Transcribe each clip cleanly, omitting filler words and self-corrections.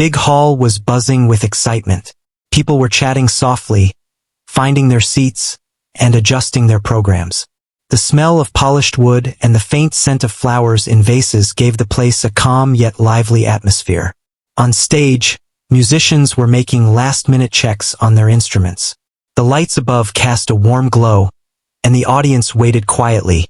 big hall was buzzing with excitement. People were chatting softly, finding their seats, and adjusting their programs. The smell of polished wood and the faint scent of flowers in vases gave the place a calm yet lively atmosphere. On stage, musicians were making last-minute checks on their instruments. The lights above cast a warm glow, and the audience waited quietly,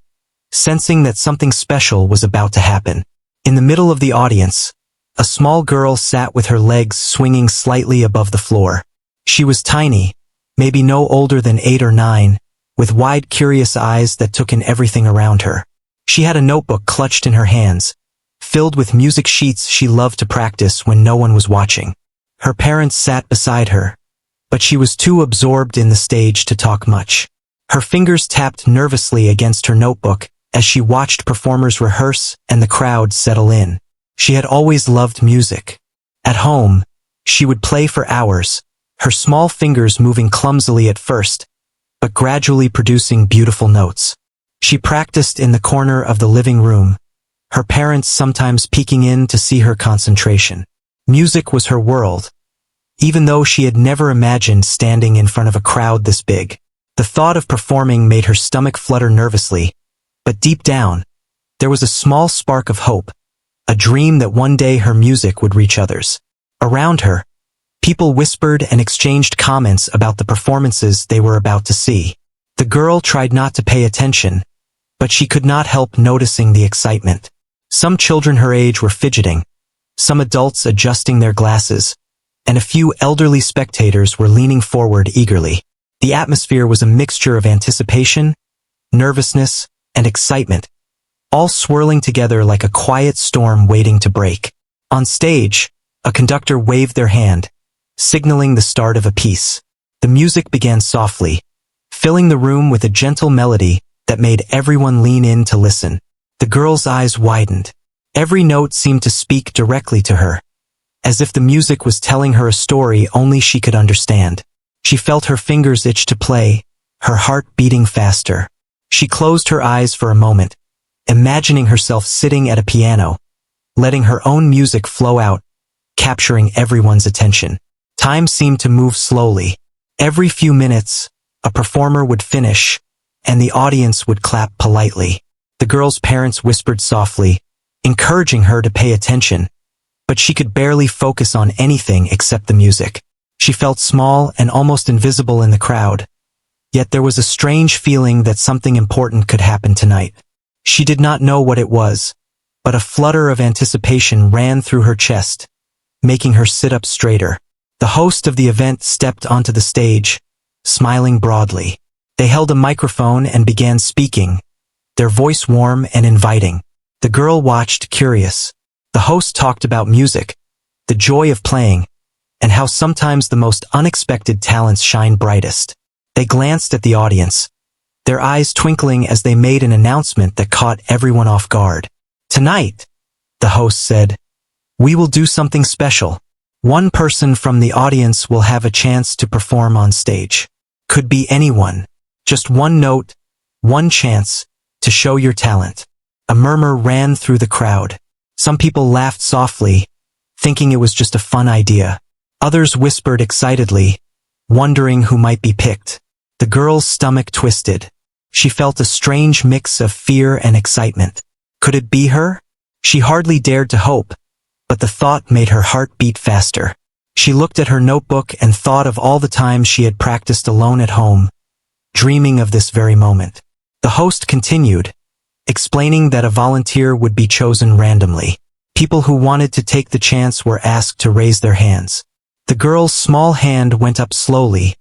sensing that something special was about to happen. In the middle of the audience, a small girl sat with her legs swinging slightly above the floor. She was tiny, maybe no older than 8 or 9, with wide, curious eyes that took in everything around her. She had a notebook clutched in her hands, filled with music sheets she loved to practice when no one was watching. Her parents sat beside her, but she was too absorbed in the stage to talk much. Her fingers tapped nervously against her notebook as she watched performers rehearse and the crowd settle in. She had always loved music. At home, she would play for hours, her small fingers moving clumsily at first, but gradually producing beautiful notes. She practiced in the corner of the living room, her parents sometimes peeking in to see her concentration. Music was her world, even though she had never imagined standing in front of a crowd this big. The thought of performing made her stomach flutter nervously, but deep down, there was a small spark of hope, a dream that one day her music would reach others. Around her, people whispered and exchanged comments about the performances they were about to see. The girl tried not to pay attention, but she could not help noticing the excitement. Some children her age were fidgeting, some adults adjusting their glasses, and a few elderly spectators were leaning forward eagerly. The atmosphere was a mixture of anticipation, nervousness, and excitement, all swirling together like a quiet storm waiting to break. On stage, a conductor waved their hand, signaling the start of a piece. The music began softly, filling the room with a gentle melody that made everyone lean in to listen. The girl's eyes widened. Every note seemed to speak directly to her, as if the music was telling her a story only she could understand. She felt her fingers itch to play, her heart beating faster. She closed her eyes for a moment, imagining herself sitting at a piano, letting her own music flow out, capturing everyone's attention. Time seemed to move slowly. Every few minutes, a performer would finish, and the audience would clap politely. The girl's parents whispered softly, encouraging her to pay attention, but she could barely focus on anything except the music. She felt small and almost invisible in the crowd, yet there was a strange feeling that something important could happen tonight. She did not know what it was, but a flutter of anticipation ran through her chest, making her sit up straighter. The host of the event stepped onto the stage, smiling broadly. They held a microphone and began speaking, their voice warm and inviting. The girl watched, curious. The host talked about music, the joy of playing, and how sometimes the most unexpected talents shine brightest. They glanced at the audience, their eyes twinkling as they made an announcement that caught everyone off guard. Tonight, the host said, we will do something special. One person from the audience will have a chance to perform on stage. Could be anyone. Just one note, one chance to show your talent. A murmur ran through the crowd. Some people laughed softly, thinking it was just a fun idea. Others whispered excitedly, wondering who might be picked. The girl's stomach twisted. She felt a strange mix of fear and excitement. Could it be her? She hardly dared to hope, but the thought made her heart beat faster. She looked at her notebook and thought of all the times she had practiced alone at home, dreaming of this very moment. The host continued, explaining that a volunteer would be chosen randomly. People who wanted to take the chance were asked to raise their hands. The girl's small hand went up slowly,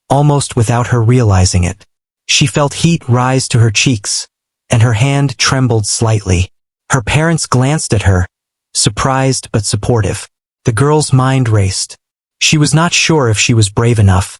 almost without her realizing it. She felt heat rise to her cheeks, and her hand trembled slightly. Her parents glanced at her, surprised but supportive. The girl's mind raced. She was not sure if she was brave enough,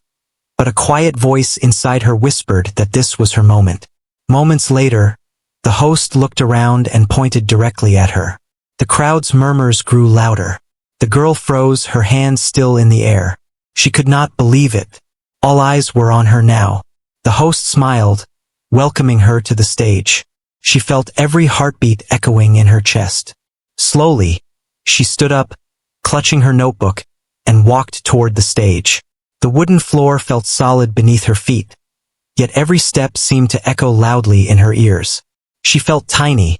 but a quiet voice inside her whispered that this was her moment. Moments later, the host looked around and pointed directly at her. The crowd's murmurs grew louder. The girl froze, her hands still in the air. She could not believe it. All eyes were on her now. The host smiled, welcoming her to the stage. She felt every heartbeat echoing in her chest. Slowly, she stood up, clutching her notebook, and walked toward the stage. The wooden floor felt solid beneath her feet, yet every step seemed to echo loudly in her ears. She felt tiny,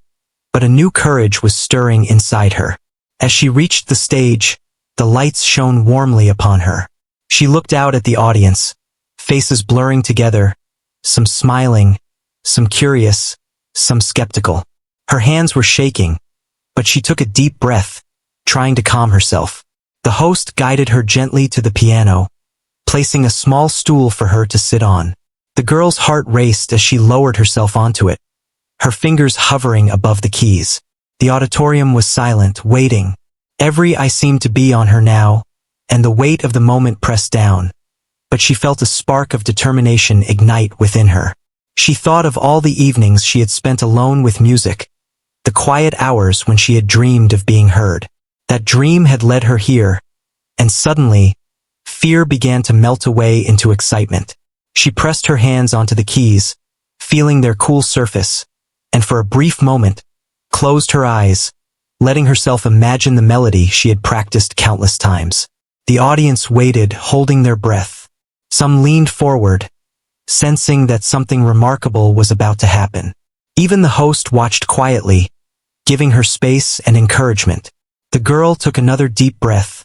but a new courage was stirring inside her. As she reached the stage, the lights shone warmly upon her. She looked out at the audience, faces blurring together, some smiling, some curious, some skeptical. Her hands were shaking, but she took a deep breath, trying to calm herself. The host guided her gently to the piano, placing a small stool for her to sit on. The girl's heart raced as she lowered herself onto it, her fingers hovering above the keys. The auditorium was silent, waiting. Every eye seemed to be on her now, and the weight of the moment pressed down. But she felt a spark of determination ignite within her. She thought of all the evenings she had spent alone with music, the quiet hours when she had dreamed of being heard. That dream had led her here, and suddenly, fear began to melt away into excitement. She pressed her hands onto the keys, feeling their cool surface, and for a brief moment, closed her eyes, letting herself imagine the melody she had practiced countless times. The audience waited, holding their breath. Some leaned forward, sensing that something remarkable was about to happen. Even the host watched quietly, giving her space and encouragement. The girl took another deep breath,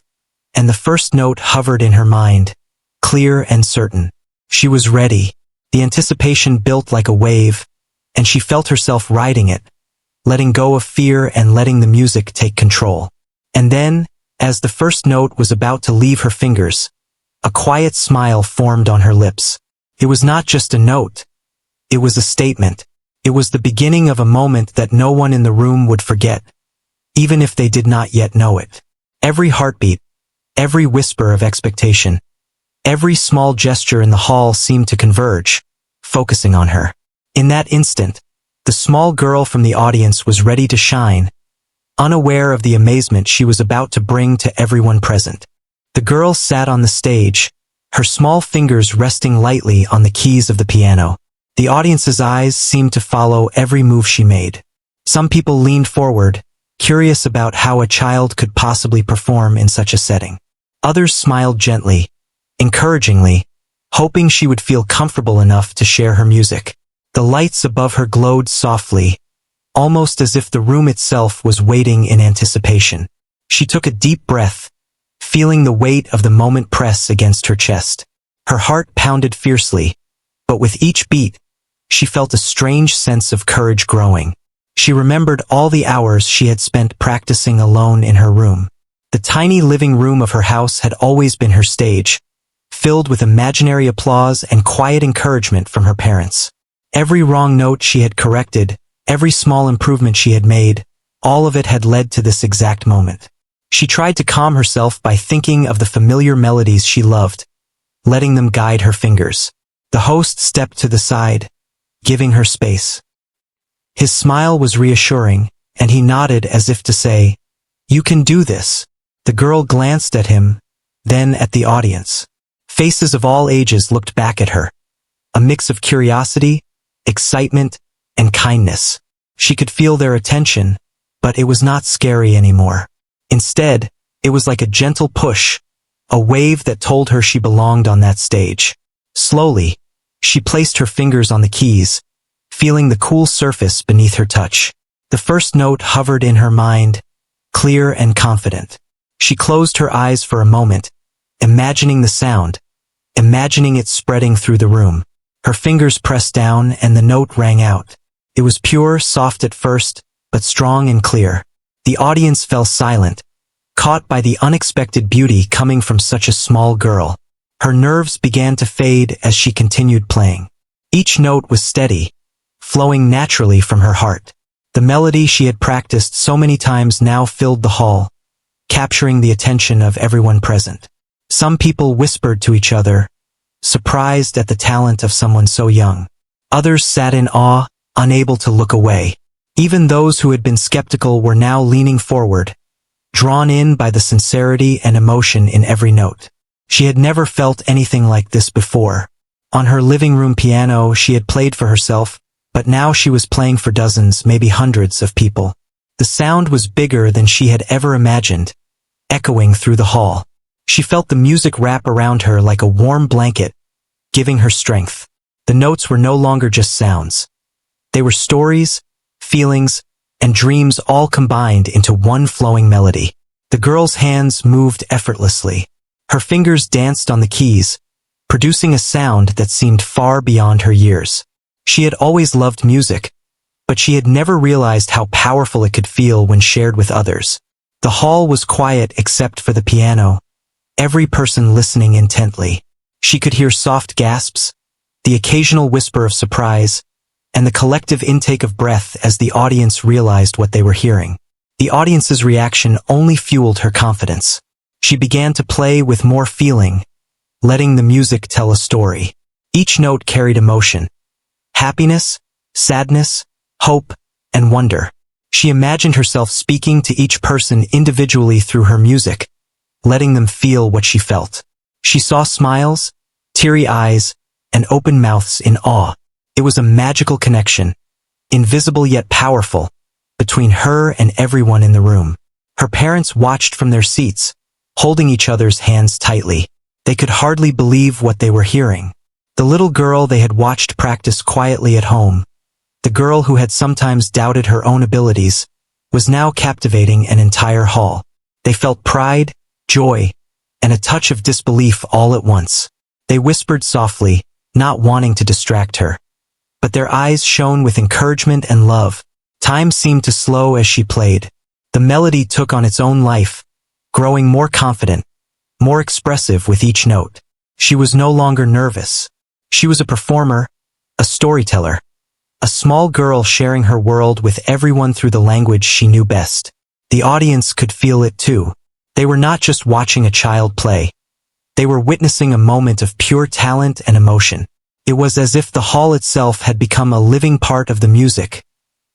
and the first note hovered in her mind, clear and certain. She was ready. The anticipation built like a wave, and she felt herself riding it, letting go of fear and letting the music take control. And then, as the first note was about to leave her fingers, a quiet smile formed on her lips. It was not just a note. It was a statement. It was the beginning of a moment that no one in the room would forget, even if they did not yet know it. Every heartbeat, every whisper of expectation, every small gesture in the hall seemed to converge, focusing on her. In that instant, the small girl from the audience was ready to shine, unaware of the amazement she was about to bring to everyone present. The girl sat on the stage, her small fingers resting lightly on the keys of the piano. The audience's eyes seemed to follow every move she made. Some people leaned forward, curious about how a child could possibly perform in such a setting. Others smiled gently, encouragingly, hoping she would feel comfortable enough to share her music. The lights above her glowed softly, almost as if the room itself was waiting in anticipation. She took a deep breath, feeling the weight of the moment press against her chest. Her heart pounded fiercely, but with each beat, she felt a strange sense of courage growing. She remembered all the hours she had spent practicing alone in her room. The tiny living room of her house had always been her stage, filled with imaginary applause and quiet encouragement from her parents. Every wrong note she had corrected, every small improvement she had made, all of it had led to this exact moment. She tried to calm herself by thinking of the familiar melodies she loved, letting them guide her fingers. The host stepped to the side, giving her space. His smile was reassuring, and he nodded as if to say, "You can do this." The girl glanced at him, then at the audience. Faces of all ages looked back at her, a mix of curiosity, excitement, and kindness. She could feel their attention, but it was not scary anymore. Instead, it was like a gentle push, a wave that told her she belonged on that stage. Slowly, she placed her fingers on the keys, feeling the cool surface beneath her touch. The first note hovered in her mind, clear and confident. She closed her eyes for a moment, imagining the sound, imagining it spreading through the room. Her fingers pressed down and the note rang out. It was pure, soft at first, but strong and clear. The audience fell silent, caught by the unexpected beauty coming from such a small girl. Her nerves began to fade as she continued playing. Each note was steady, flowing naturally from her heart. The melody she had practiced so many times now filled the hall, capturing the attention of everyone present. Some people whispered to each other, surprised at the talent of someone so young. Others sat in awe, unable to look away. Even those who had been skeptical were now leaning forward, drawn in by the sincerity and emotion in every note. She had never felt anything like this before. On her living room piano, she had played for herself, but now she was playing for dozens, maybe hundreds of people. The sound was bigger than she had ever imagined, echoing through the hall. She felt the music wrap around her like a warm blanket, giving her strength. The notes were no longer just sounds. They were stories, feelings, and dreams all combined into one flowing melody. The girl's hands moved effortlessly. Her fingers danced on the keys, producing a sound that seemed far beyond her years. She had always loved music, but she had never realized how powerful it could feel when shared with others. The hall was quiet except for the piano, every person listening intently. She could hear soft gasps, the occasional whisper of surprise, and the collective intake of breath as the audience realized what they were hearing. The audience's reaction only fueled her confidence. She began to play with more feeling, letting the music tell a story. Each note carried emotion: happiness, sadness, hope, and wonder. She imagined herself speaking to each person individually through her music, letting them feel what she felt. She saw smiles, teary eyes, and open mouths in awe. It was a magical connection, invisible yet powerful, between her and everyone in the room. Her parents watched from their seats, holding each other's hands tightly. They could hardly believe what they were hearing. The little girl they had watched practice quietly at home, the girl who had sometimes doubted her own abilities, was now captivating an entire hall. They felt pride, joy, and a touch of disbelief all at once. They whispered softly, not wanting to distract her. But their eyes shone with encouragement and love. Time seemed to slow as she played. The melody took on its own life, growing more confident, more expressive with each note. She was no longer nervous. She was a performer, a storyteller, a small girl sharing her world with everyone through the language she knew best. The audience could feel it too. They were not just watching a child play. They were witnessing a moment of pure talent and emotion. It was as if the hall itself had become a living part of the music,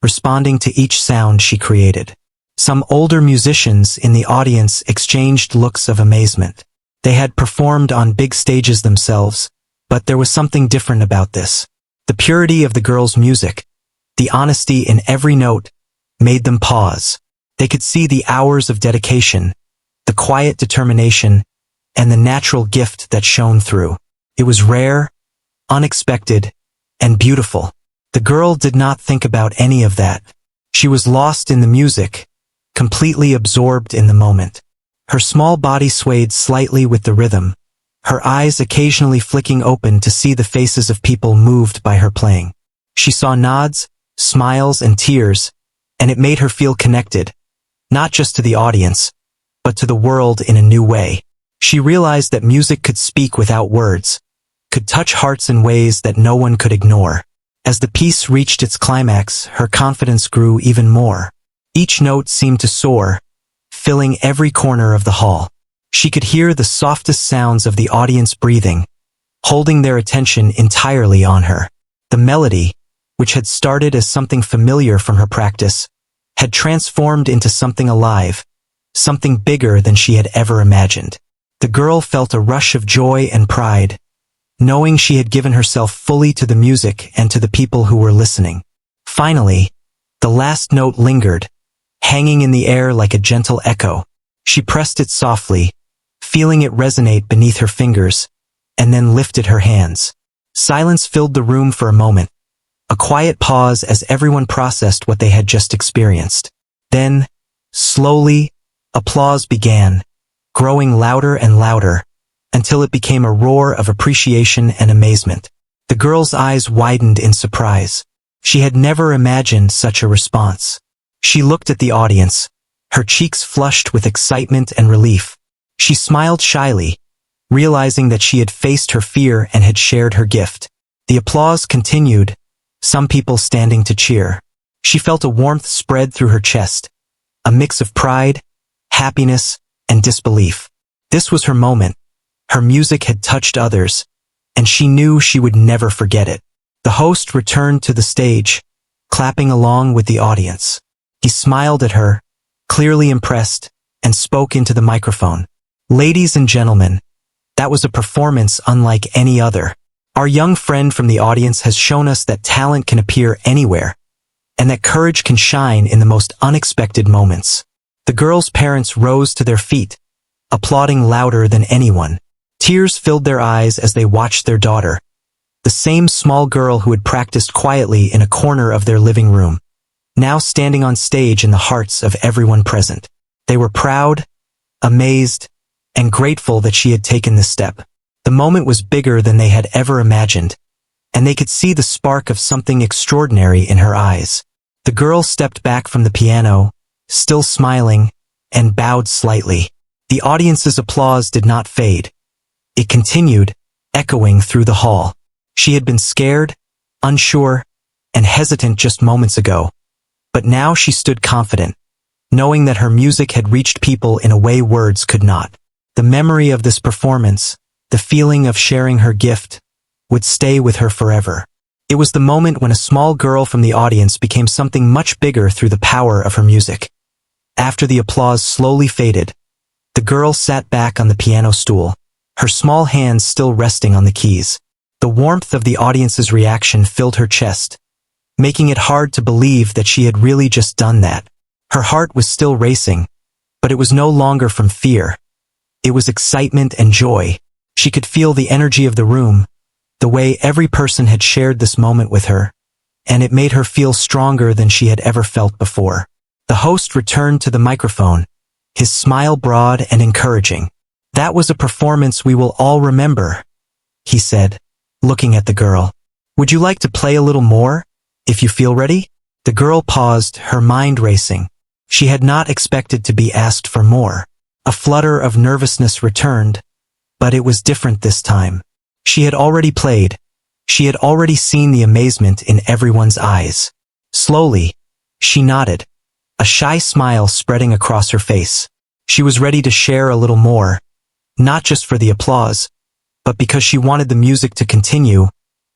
responding to each sound she created. Some older musicians in the audience exchanged looks of amazement. They had performed on big stages themselves, but there was something different about this. The purity of the girl's music, the honesty in every note, made them pause. They could see the hours of dedication, the quiet determination, and the natural gift that shone through. It was rare, unexpected, and beautiful. The girl did not think about any of that. She was lost in the music, completely absorbed in the moment. Her small body swayed slightly with the rhythm, her eyes occasionally flicking open to see the faces of people moved by her playing. She saw nods, smiles, and tears, and it made her feel connected, not just to the audience, but to the world in a new way. She realized that music could speak without words, could touch hearts in ways that no one could ignore. As the piece reached its climax, her confidence grew even more. Each note seemed to soar, filling every corner of the hall. She could hear the softest sounds of the audience breathing, holding their attention entirely on her. The melody, which had started as something familiar from her practice, had transformed into something alive, something bigger than she had ever imagined. The girl felt a rush of joy and pride, knowing she had given herself fully to the music and to the people who were listening. Finally, the last note lingered, hanging in the air like a gentle echo. She pressed it softly, feeling it resonate beneath her fingers, and then lifted her hands. Silence filled the room for a moment, a quiet pause as everyone processed what they had just experienced. Then, slowly, applause began, growing louder and louder, until it became a roar of appreciation and amazement. The girl's eyes widened in surprise. She had never imagined such a response. She looked at the audience, her cheeks flushed with excitement and relief. She smiled shyly, realizing that she had faced her fear and had shared her gift. The applause continued, some people standing to cheer. She felt a warmth spread through her chest, a mix of pride, happiness, and disbelief. This was her moment. Her music had touched others, and she knew she would never forget it. The host returned to the stage, clapping along with the audience. He smiled at her, clearly impressed, and spoke into the microphone. "Ladies and gentlemen, that was a performance unlike any other. Our young friend from the audience has shown us that talent can appear anywhere, and that courage can shine in the most unexpected moments." The girl's parents rose to their feet, applauding louder than anyone. Tears filled their eyes as they watched their daughter, the same small girl who had practiced quietly in a corner of their living room, now standing on stage in the hearts of everyone present. They were proud, amazed, and grateful that she had taken this step. The moment was bigger than they had ever imagined, and they could see the spark of something extraordinary in her eyes. The girl stepped back from the piano, still smiling, and bowed slightly. The audience's applause did not fade. It continued, echoing through the hall. She had been scared, unsure, and hesitant just moments ago, but now she stood confident, knowing that her music had reached people in a way words could not. The memory of this performance, the feeling of sharing her gift, would stay with her forever. It was the moment when a small girl from the audience became something much bigger through the power of her music. After the applause slowly faded, the girl sat back on the piano stool, her small hands still resting on the keys. The warmth of the audience's reaction filled her chest, making it hard to believe that she had really just done that. Her heart was still racing, but it was no longer from fear. It was excitement and joy. She could feel the energy of the room, the way every person had shared this moment with her, and it made her feel stronger than she had ever felt before. The host returned to the microphone, his smile broad and encouraging. "That was a performance we will all remember," he said, looking at the girl. "Would you like to play a little more, if you feel ready?" The girl paused, her mind racing. She had not expected to be asked for more. A flutter of nervousness returned, but it was different this time. She had already played. She had already seen the amazement in everyone's eyes. Slowly, she nodded, a shy smile spreading across her face. She was ready to share a little more, not just for the applause, but because she wanted the music to continue,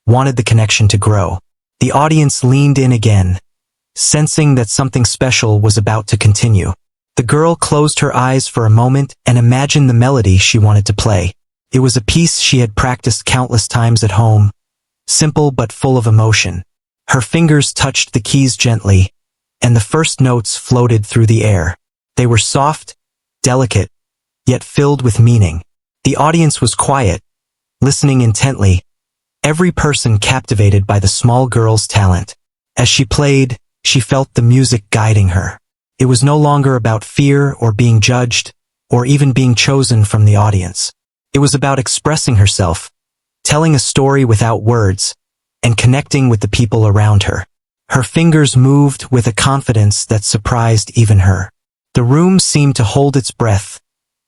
wanted the connection to grow. The audience leaned in again, sensing that something special was about to continue. The girl closed her eyes for a moment and imagined the melody she wanted to play. It was a piece she had practiced countless times at home, simple but full of emotion. Her fingers touched the keys gently, and the first notes floated through the air. They were soft, delicate, yet filled with meaning. The audience was quiet, listening intently, every person captivated by the small girl's talent. As she played, she felt the music guiding her. It was no longer about fear or being judged, or even being chosen from the audience. It was about expressing herself, telling a story without words, and connecting with the people around her. Her fingers moved with a confidence that surprised even her. The room seemed to hold its breath,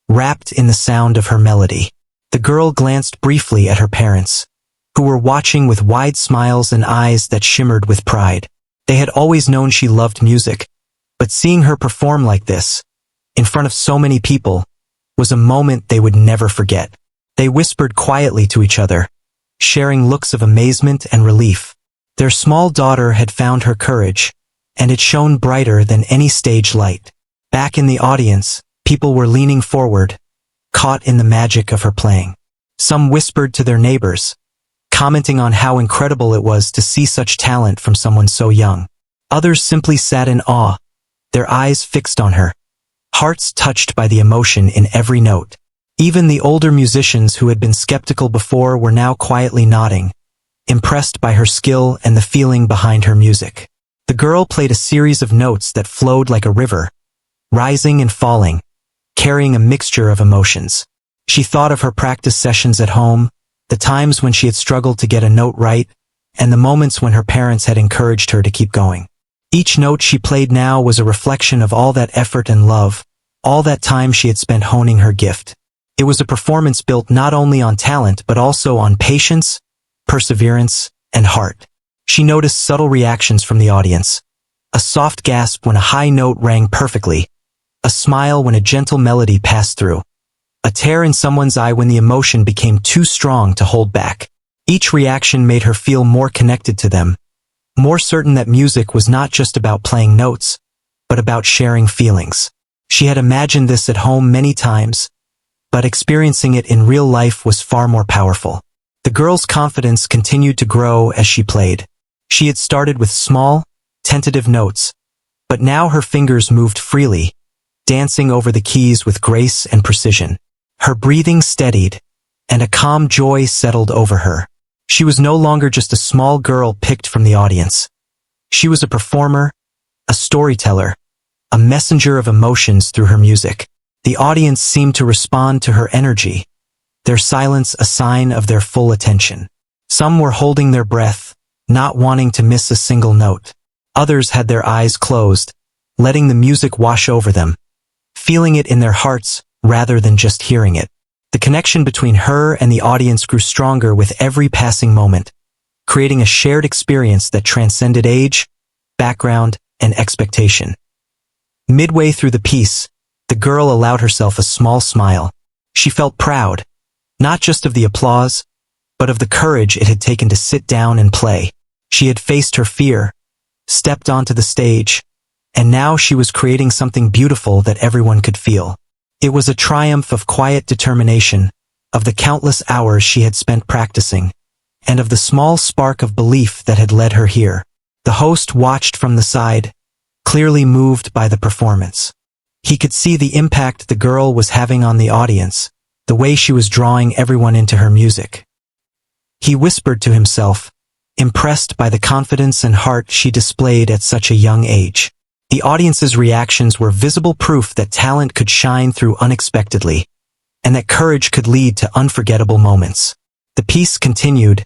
wrapped in the sound of her melody. The girl glanced briefly at her parents, who were watching with wide smiles and eyes that shimmered with pride. They had always known she loved music, but seeing her perform like this, in front of so many people, was a moment they would never forget. They whispered quietly to each other, sharing looks of amazement and relief. Their small daughter had found her courage, and it shone brighter than any stage light. Back in the audience, people were leaning forward, caught in the magic of her playing. Some whispered to their neighbors, commenting on how incredible it was to see such talent from someone so young. Others simply sat in awe, their eyes fixed on her, hearts touched by the emotion in every note. Even the older musicians who had been skeptical before were now quietly nodding, impressed by her skill and the feeling behind her music. The girl played a series of notes that flowed like a river, rising and falling, carrying a mixture of emotions. She thought of her practice sessions at home, the times when she had struggled to get a note right, and the moments when her parents had encouraged her to keep going. Each note she played now was a reflection of all that effort and love, all that time she had spent honing her gift. It was a performance built not only on talent but also on patience, perseverance, and heart. She noticed subtle reactions from the audience. A soft gasp when a high note rang perfectly, a smile when a gentle melody passed through, a tear in someone's eye when the emotion became too strong to hold back. Each reaction made her feel more connected to them, more certain that music was not just about playing notes, but about sharing feelings. She had imagined this at home many times, but experiencing it in real life was far more powerful. The girl's confidence continued to grow as she played. She had started with small, tentative notes, but now her fingers moved freely, dancing over the keys with grace and precision. Her breathing steadied, and a calm joy settled over her. She was no longer just a small girl picked from the audience. She was a performer, a storyteller, a messenger of emotions through her music. The audience seemed to respond to her energy, their silence a sign of their full attention. Some were holding their breath, not wanting to miss a single note. Others had their eyes closed, letting the music wash over them, feeling it in their hearts rather than just hearing it. The connection between her and the audience grew stronger with every passing moment, creating a shared experience that transcended age, background, and expectation. Midway through the piece, the girl allowed herself a small smile. She felt proud, not just of the applause, but of the courage it had taken to sit down and play. She had faced her fear, stepped onto the stage, and now she was creating something beautiful that everyone could feel. It was a triumph of quiet determination, of the countless hours she had spent practicing, and of the small spark of belief that had led her here. The host watched from the side, clearly moved by the performance. He could see the impact the girl was having on the audience, the way she was drawing everyone into her music. He whispered to himself, impressed by the confidence and heart she displayed at such a young age. The audience's reactions were visible proof that talent could shine through unexpectedly, and that courage could lead to unforgettable moments. The piece continued,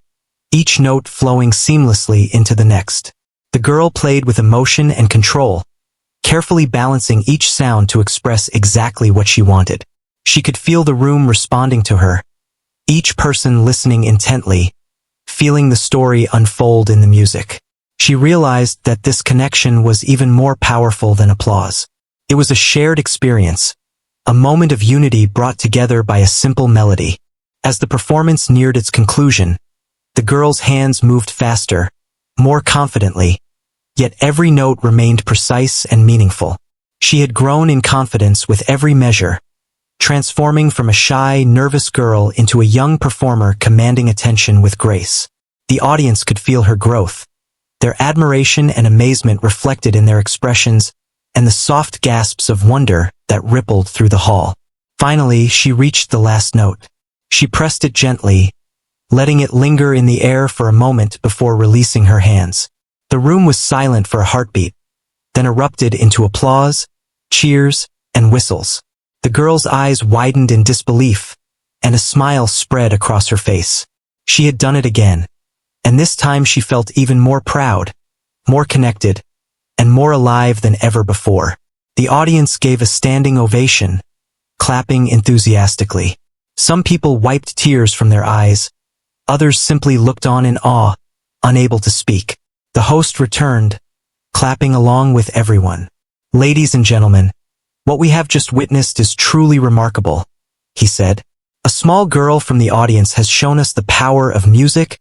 each note flowing seamlessly into the next. The girl played with emotion and control, carefully balancing each sound to express exactly what she wanted. She could feel the room responding to her, each person listening intently, feeling the story unfold in the music. She realized that this connection was even more powerful than applause. It was a shared experience, a moment of unity brought together by a simple melody. As the performance neared its conclusion, the girl's hands moved faster, more confidently, yet every note remained precise and meaningful. She had grown in confidence with every measure, transforming from a shy, nervous girl into a young performer commanding attention with grace. The audience could feel her growth, their admiration and amazement reflected in their expressions, and the soft gasps of wonder that rippled through the hall. Finally, she reached the last note. She pressed it gently, letting it linger in the air for a moment before releasing her hands. The room was silent for a heartbeat, then erupted into applause, cheers, and whistles. The girl's eyes widened in disbelief, and a smile spread across her face. She had done it again, and this time she felt even more proud, more connected, and more alive than ever before. The audience gave a standing ovation, clapping enthusiastically. Some people wiped tears from their eyes, others simply looked on in awe, unable to speak. The host returned, clapping along with everyone. "Ladies and gentlemen, what we have just witnessed is truly remarkable," he said. "A small girl from the audience has shown us the power of music,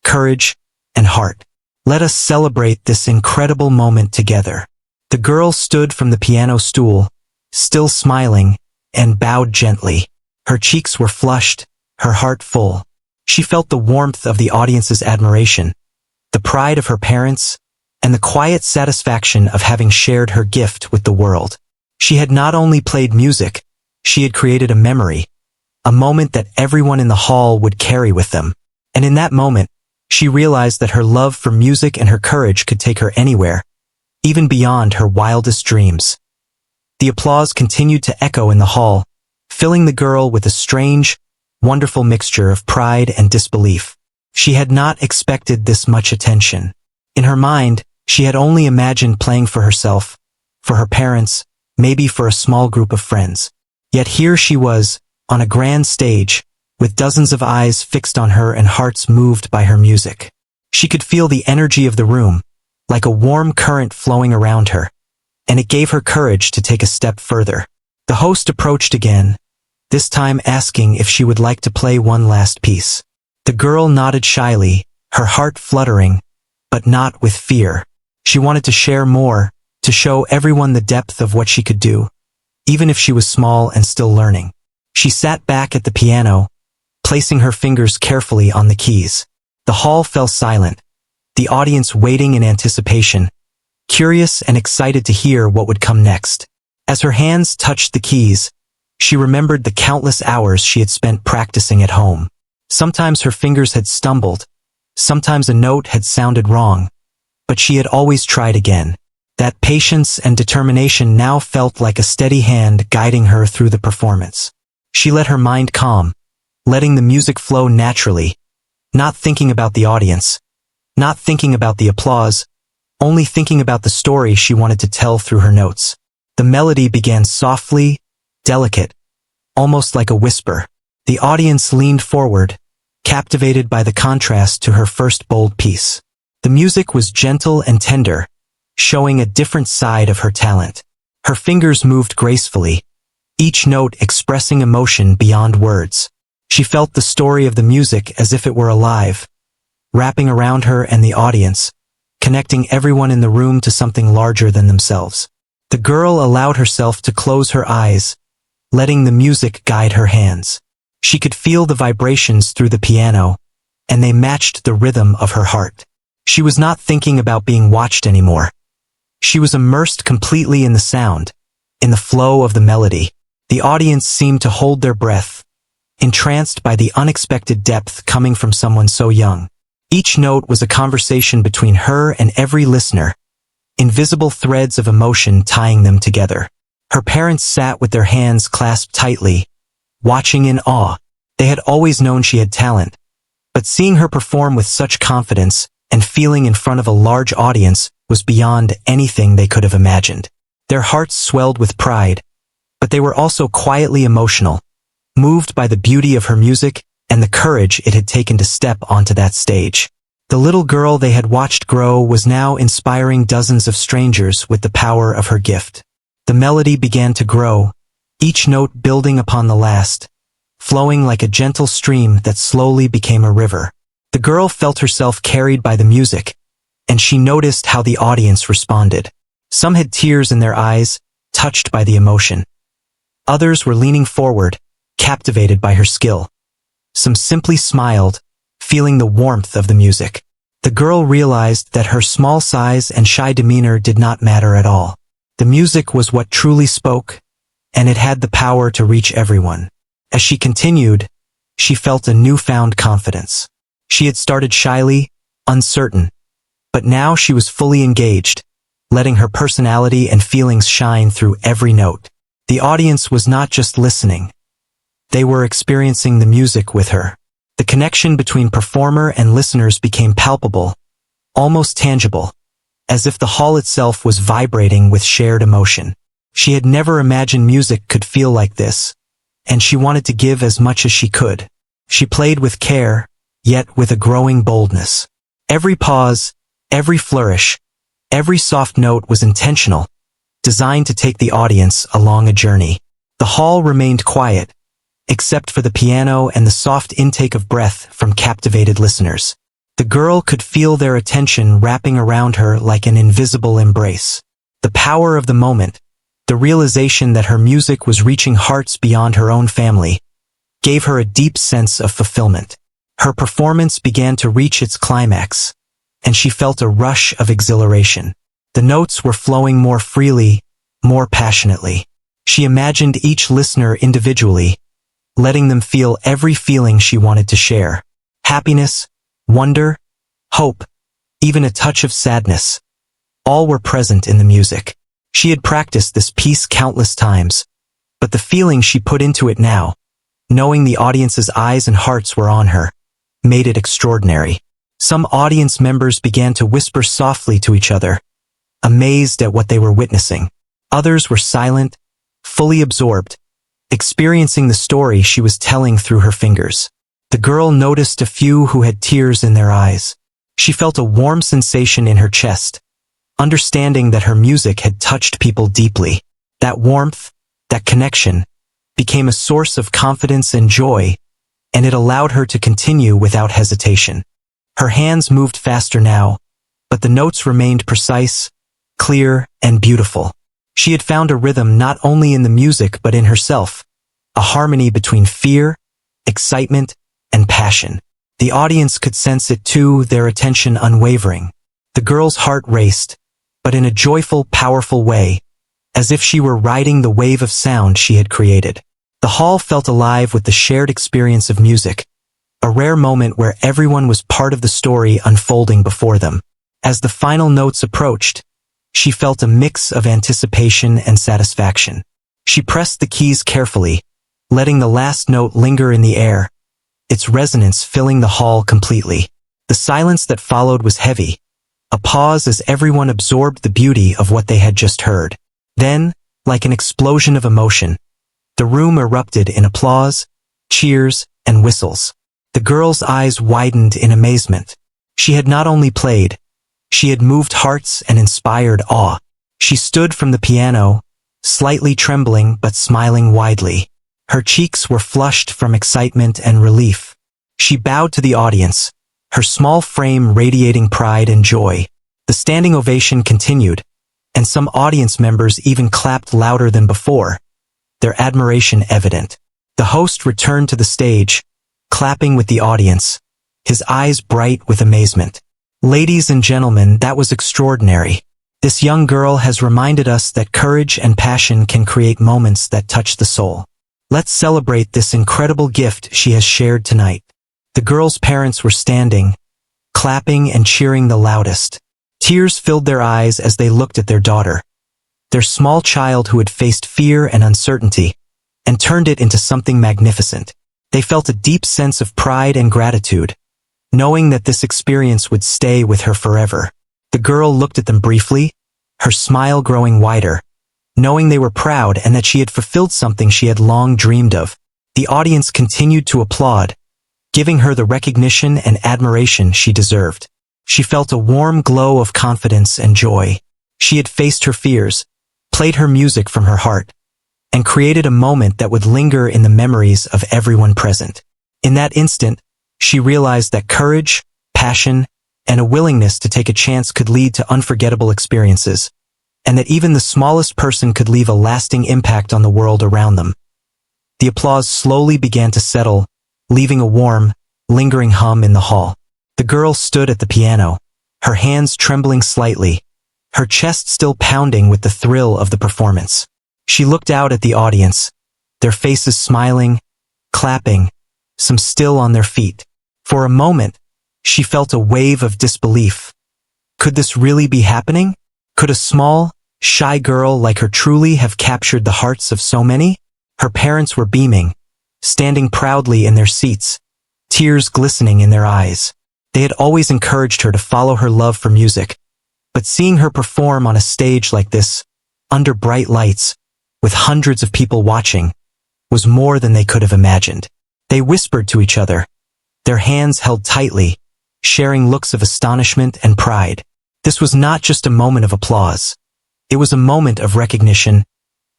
courage, and heart. Let us celebrate this incredible moment together." The girl stood from the piano stool, still smiling, and bowed gently. Her cheeks were flushed, her heart full. She felt the warmth of the audience's admiration, the pride of her parents, and the quiet satisfaction of having shared her gift with the world. She had not only played music, she had created a memory, a moment that everyone in the hall would carry with them. And in that moment, she realized that her love for music and her courage could take her anywhere, even beyond her wildest dreams. The applause continued to echo in the hall, filling the girl with a strange, wonderful mixture of pride and disbelief. She had not expected this much attention. In her mind, she had only imagined playing for herself, for her parents, maybe for a small group of friends. Yet here she was, on a grand stage, with dozens of eyes fixed on her and hearts moved by her music. She could feel the energy of the room, like a warm current flowing around her, and it gave her courage to take a step further. The host approached again, this time asking if she would like to play one last piece. The girl nodded shyly, her heart fluttering, but not with fear. She wanted to share more, to show everyone the depth of what she could do, even if she was small and still learning. She sat back at the piano, placing her fingers carefully on the keys. The hall fell silent, the audience waiting in anticipation, curious and excited to hear what would come next. As her hands touched the keys, she remembered the countless hours she had spent practicing at home. Sometimes her fingers had stumbled, sometimes a note had sounded wrong, but she had always tried again. That patience and determination now felt like a steady hand guiding her through the performance. She let her mind calm, letting the music flow naturally, not thinking about the audience, not thinking about the applause, only thinking about the story she wanted to tell through her notes. The melody began softly, delicate, almost like a whisper. The audience leaned forward, captivated by the contrast to her first bold piece. The music was gentle and tender, showing a different side of her talent. Her fingers moved gracefully, each note expressing emotion beyond words. She felt the story of the music as if it were alive, wrapping around her and the audience, connecting everyone in the room to something larger than themselves. The girl allowed herself to close her eyes, letting the music guide her hands. She could feel the vibrations through the piano, and they matched the rhythm of her heart. She was not thinking about being watched anymore. She was immersed completely in the sound, in the flow of the melody. The audience seemed to hold their breath, entranced by the unexpected depth coming from someone so young. Each note was a conversation between her and every listener, invisible threads of emotion tying them together. Her parents sat with their hands clasped tightly, watching in awe. They had always known she had talent, but seeing her perform with such confidence and feeling in front of a large audience was beyond anything they could have imagined. Their hearts swelled with pride, but they were also quietly emotional, moved by the beauty of her music and the courage it had taken to step onto that stage. The little girl they had watched grow was now inspiring dozens of strangers with the power of her gift. The melody began to grow, each note building upon the last, flowing like a gentle stream that slowly became a river. The girl felt herself carried by the music, and she noticed how the audience responded. Some had tears in their eyes, touched by the emotion. Others were leaning forward, captivated by her skill. Some simply smiled, feeling the warmth of the music. The girl realized that her small size and shy demeanor did not matter at all. The music was what truly spoke, and it had the power to reach everyone. As she continued, she felt a newfound confidence. She had started shyly, uncertain, but now she was fully engaged, letting her personality and feelings shine through every note. The audience was not just listening. They were experiencing the music with her. The connection between performer and listeners became palpable, almost tangible, as if the hall itself was vibrating with shared emotion. She had never imagined music could feel like this, and she wanted to give as much as she could. She played with care, yet with a growing boldness. Every pause, every flourish, every soft note was intentional, designed to take the audience along a journey. The hall remained quiet, except for the piano and the soft intake of breath from captivated listeners. The girl could feel their attention wrapping around her like an invisible embrace. The power of the moment, the realization that her music was reaching hearts beyond her own family, gave her a deep sense of fulfillment. Her performance began to reach its climax, and she felt a rush of exhilaration. The notes were flowing more freely, more passionately. She imagined each listener individually, letting them feel every feeling she wanted to share. Happiness, wonder, hope, even a touch of sadness. All were present in the music. She had practiced this piece countless times, but the feeling she put into it now, knowing the audience's eyes and hearts were on her, made it extraordinary. Some audience members began to whisper softly to each other, amazed at what they were witnessing. Others were silent, fully absorbed, experiencing the story she was telling through her fingers. The girl noticed a few who had tears in their eyes. She felt a warm sensation in her chest, understanding that her music had touched people deeply. That warmth, that connection, became a source of confidence and joy, and it allowed her to continue without hesitation. Her hands moved faster now, but the notes remained precise, clear, and beautiful. She had found a rhythm not only in the music but in herself, a harmony between fear, excitement, and passion. The audience could sense it too, their attention unwavering. The girl's heart raced, but in a joyful, powerful way, as if she were riding the wave of sound she had created. The hall felt alive with the shared experience of music, a rare moment where everyone was part of the story unfolding before them. As the final notes approached, she felt a mix of anticipation and satisfaction. She pressed the keys carefully, letting the last note linger in the air, its resonance filling the hall completely. The silence that followed was heavy, a pause as everyone absorbed the beauty of what they had just heard. Then, like an explosion of emotion, the room erupted in applause, cheers, and whistles. The girl's eyes widened in amazement. She had not only played, she had moved hearts and inspired awe. She stood from the piano, slightly trembling but smiling widely. Her cheeks were flushed from excitement and relief. She bowed to the audience, her small frame radiating pride and joy. The standing ovation continued, and some audience members even clapped louder than before, their admiration evident. The host returned to the stage, clapping with the audience, his eyes bright with amazement. Ladies and gentlemen, that was extraordinary. This young girl has reminded us that courage and passion can create moments that touch the soul. Let's celebrate this incredible gift she has shared tonight. The girl's parents were standing, clapping and cheering the loudest. Tears filled their eyes as they looked at their daughter, their small child who had faced fear and uncertainty, and turned it into something magnificent. They felt a deep sense of pride and gratitude, knowing that this experience would stay with her forever. The girl looked at them briefly, her smile growing wider, knowing they were proud and that she had fulfilled something she had long dreamed of. The audience continued to applaud, giving her the recognition and admiration she deserved. She felt a warm glow of confidence and joy. She had faced her fears, played her music from her heart, and created a moment that would linger in the memories of everyone present. In that instant, she realized that courage, passion, and a willingness to take a chance could lead to unforgettable experiences, and that even the smallest person could leave a lasting impact on the world around them. The applause slowly began to settle, leaving a warm, lingering hum in the hall. The girl stood at the piano, her hands trembling slightly, her chest still pounding with the thrill of the performance. She looked out at the audience, their faces smiling, clapping, some still on their feet. For a moment, she felt a wave of disbelief. Could this really be happening? Could a small, shy girl like her truly have captured the hearts of so many? Her parents were beaming, standing proudly in their seats, tears glistening in their eyes. They had always encouraged her to follow her love for music, but seeing her perform on a stage like this, under bright lights, with hundreds of people watching, was more than they could have imagined. They whispered to each other, their hands held tightly, sharing looks of astonishment and pride. This was not just a moment of applause. It was a moment of recognition,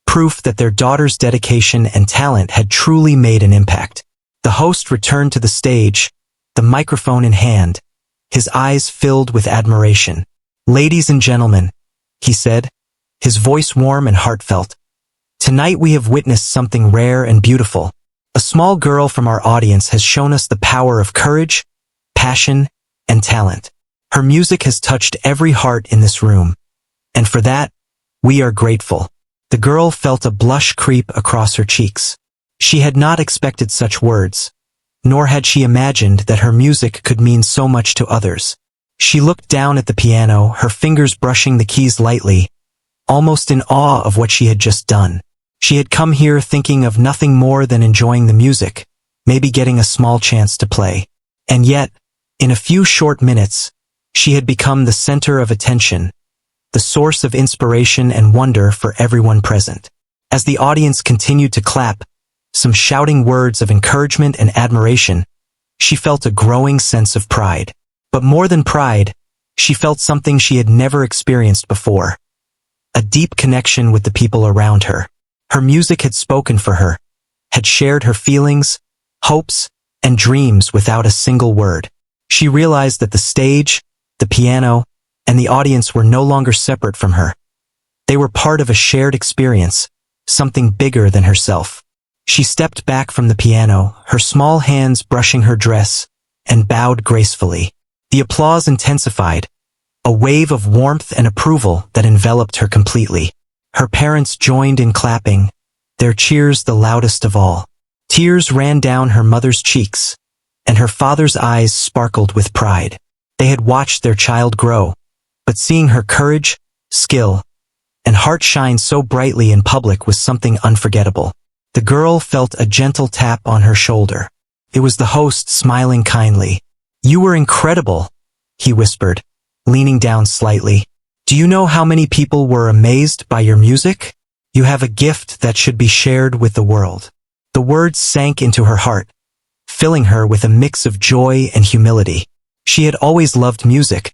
proof that their daughter's dedication and talent had truly made an impact. The host returned to the stage, the microphone in hand, his eyes filled with admiration. "Ladies and gentlemen," he said, his voice warm and heartfelt, "tonight we have witnessed something rare and beautiful. A small girl from our audience has shown us the power of courage, passion, and talent. Her music has touched every heart in this room, and for that, we are grateful." The girl felt a blush creep across her cheeks. She had not expected such words, nor had she imagined that her music could mean so much to others. She looked down at the piano, her fingers brushing the keys lightly, almost in awe of what she had just done. She had come here thinking of nothing more than enjoying the music, maybe getting a small chance to play. And yet, in a few short minutes, she had become the center of attention, the source of inspiration and wonder for everyone present. As the audience continued to clap, some shouting words of encouragement and admiration, she felt a growing sense of pride. But more than pride, she felt something she had never experienced before. A deep connection with the people around her. Her music had spoken for her, had shared her feelings, hopes, and dreams without a single word. She realized that the stage, the piano, and the audience were no longer separate from her. They were part of a shared experience, something bigger than herself. She stepped back from the piano, her small hands brushing her dress, and bowed gracefully. The applause intensified, a wave of warmth and approval that enveloped her completely. Her parents joined in clapping, their cheers the loudest of all. Tears ran down her mother's cheeks, and her father's eyes sparkled with pride. They had watched their child grow, but seeing her courage, skill, and heart shine so brightly in public was something unforgettable. The girl felt a gentle tap on her shoulder. It was the host smiling kindly. "You were incredible," he whispered, leaning down slightly. "Do you know how many people were amazed by your music? You have a gift that should be shared with the world." The words sank into her heart, filling her with a mix of joy and humility. She had always loved music,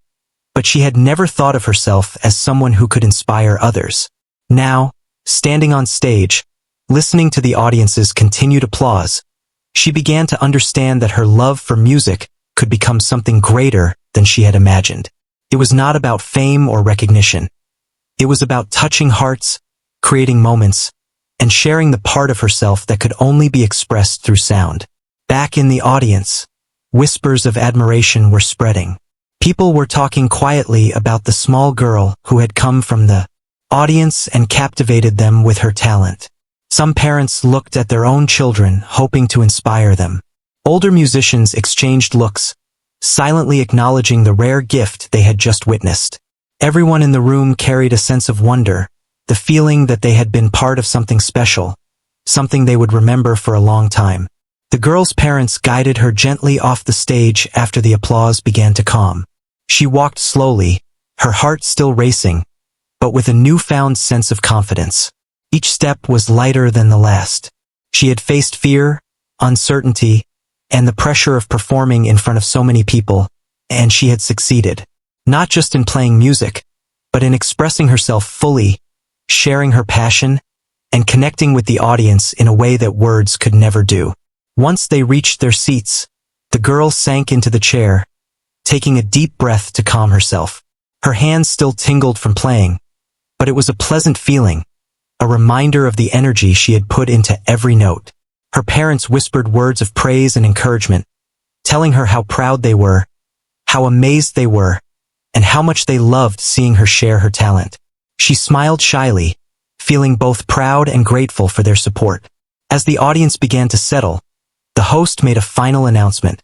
but she had never thought of herself as someone who could inspire others. Now, standing on stage, listening to the audience's continued applause, she began to understand that her love for music could become something greater than she had imagined. It was not about fame or recognition. It was about touching hearts, creating moments, and sharing the part of herself that could only be expressed through sound. Back in the audience, whispers of admiration were spreading. People were talking quietly about the small girl who had come from the audience and captivated them with her talent. Some parents looked at their own children, hoping to inspire them. Older musicians exchanged looks, silently acknowledging the rare gift they had just witnessed. Everyone in the room carried a sense of wonder, the feeling that they had been part of something special, something they would remember for a long time. The girl's parents guided her gently off the stage after the applause began to calm. She walked slowly, her heart still racing, but with a newfound sense of confidence. Each step was lighter than the last. She had faced fear, uncertainty, and the pressure of performing in front of so many people, and she had succeeded. Not just in playing music, but in expressing herself fully, sharing her passion, and connecting with the audience in a way that words could never do. Once they reached their seats, the girl sank into the chair, taking a deep breath to calm herself. Her hands still tingled from playing, but it was a pleasant feeling, a reminder of the energy she had put into every note. Her parents whispered words of praise and encouragement, telling her how proud they were, how amazed they were, and how much they loved seeing her share her talent. She smiled shyly, feeling both proud and grateful for their support. As the audience began to settle, the host made a final announcement,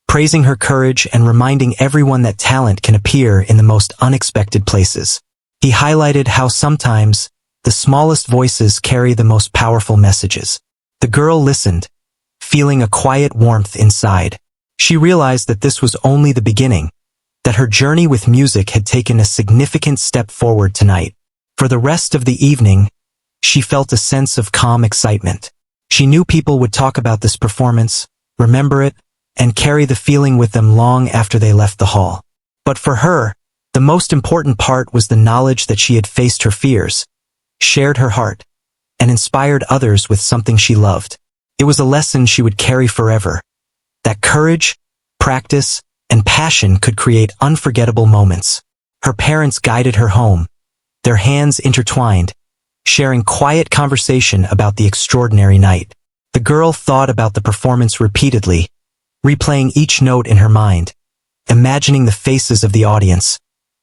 praising her courage and reminding everyone that talent can appear in the most unexpected places. He highlighted how sometimes the smallest voices carry the most powerful messages. The girl listened, feeling a quiet warmth inside. She realized that this was only the beginning, that her journey with music had taken a significant step forward tonight. For the rest of the evening, she felt a sense of calm excitement. She knew people would talk about this performance, remember it, and carry the feeling with them long after they left the hall. But for her, the most important part was the knowledge that she had faced her fears, shared her heart, and inspired others with something she loved. It was a lesson she would carry forever, that courage, practice, and passion could create unforgettable moments. Her parents guided her home, their hands intertwined, sharing quiet conversation about the extraordinary night. The girl thought about the performance repeatedly, replaying each note in her mind, imagining the faces of the audience,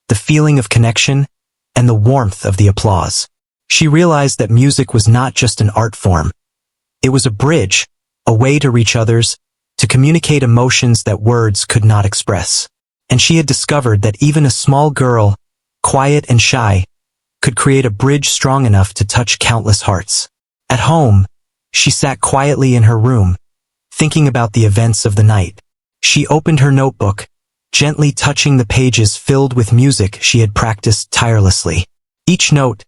the feeling of connection, and the warmth of the applause. She realized that music was not just an art form. It was a bridge, a way to reach others, to communicate emotions that words could not express. And she had discovered that even a small girl, quiet and shy, could create a bridge strong enough to touch countless hearts. At home, she sat quietly in her room, thinking about the events of the night. She opened her notebook, gently touching the pages filled with music she had practiced tirelessly. Each note,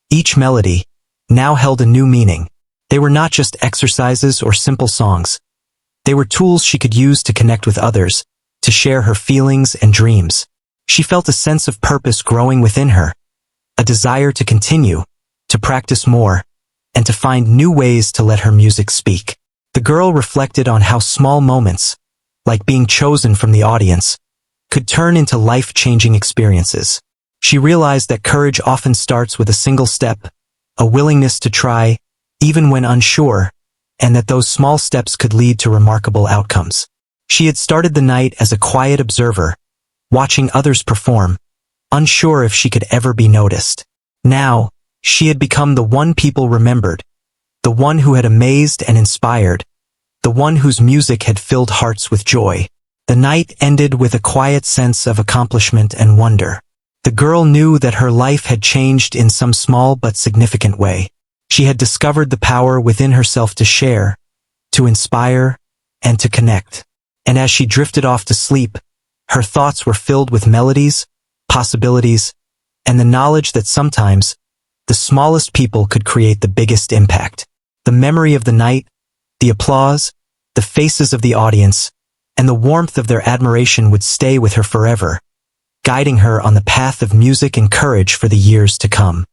each melody, now held a new meaning. They were not just exercises or simple songs. They were tools she could use to connect with others, to share her feelings and dreams. She felt a sense of purpose growing within her, a desire to continue, to practice more, and to find new ways to let her music speak. The girl reflected on how small moments, like being chosen from the audience, could turn into life-changing experiences. She realized that courage often starts with a single step, a willingness to try, even when unsure, and that those small steps could lead to remarkable outcomes. She had started the night as a quiet observer, watching others perform, unsure if she could ever be noticed. Now, She had become the one people remembered, the one who had amazed and inspired, the one whose music had filled hearts with joy. The night ended with a quiet sense of accomplishment and wonder. The girl knew that her life had changed in some small but significant way. She had discovered the power within herself to share, to inspire, and to connect. And as she drifted off to sleep, her thoughts were filled with melodies, possibilities, and the knowledge that sometimes the smallest people could create the biggest impact. The memory of the night, the applause, the faces of the audience, and the warmth of their admiration would stay with her forever, guiding her on the path of music and courage for the years to come.